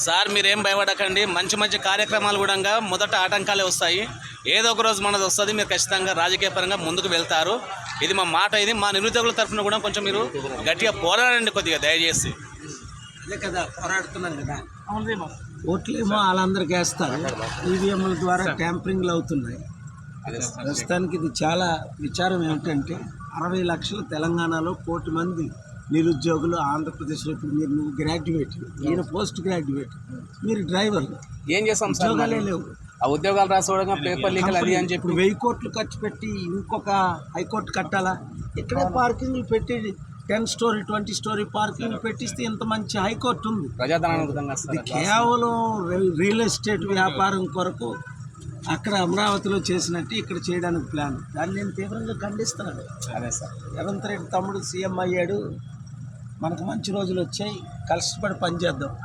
Sir మీరేం భయపడకండి, మంచి మంచి కార్యక్రమాలు కూడా మొదట ఆటంకాలే వస్తాయి, ఏదో ఒక రోజు మనది వస్తుంది, మీరు ఖచ్చితంగా రాజకీయ పరంగా ముందుకు వెళ్తారు. ఇది మా మాట. ఇది మా నిరుద్యోగుల తరఫున కూడా కొంచెం మీరు గట్టిగా పోరాడండి కొద్దిగా దయచేసి. అదే కదా పోరాడుతున్నాం కదా. ఓట్లేమో వాళ్ళందరికీ వేస్తారు, ఈవీఎంల ద్వారా ట్యాంపరింగ్లు అవుతున్నాయి. ప్రస్తుతానికి ఇది చాలా విచారం ఏమిటంటే 60 లక్షలు తెలంగాణలో 1 కోటి మంది నిరుద్యోగులు ఆంధ్రప్రదేశ్లో. ఇప్పుడు నువ్వు గ్రాడ్యుయేట్, ఈయన పోస్ట్ గ్రాడ్యుయేట్, మీరు డ్రైవర్లు, ఏం చేస్తాం సార్, ఉద్యోగాలే లేవు. ఆ ఉద్యోగాలు రాసుకోవడం పేపర్ లీకల్ అది అని చెప్పి ఇప్పుడు 1000 కోట్లు ఖర్చు పెట్టి ఇంకొక హైకోర్టు కట్టాలా? ఇక్కడే పార్కింగ్లు పెట్టి 10 స్టోరీ 20 స్టోరీ పార్కింగ్ పెట్టిస్తే ఇంత మంచి హైకోర్టు ఉంది. ఇది కేవలం రియల్ ఎస్టేట్ వ్యాపారం కొరకు అక్కడ అమరావతిలో చేసినట్టు ఇక్కడ చేయడానికి ప్లాన్. దాన్ని నేను తీవ్రంగా ఖండిస్తున్నాను. అదే సార్, రేవంత్ రెడ్డి తమ్ముడు సీఎం అయ్యాడు, మనకు మంచి రోజులు వచ్చాయి, కష్టపడి పనిచేద్దాం.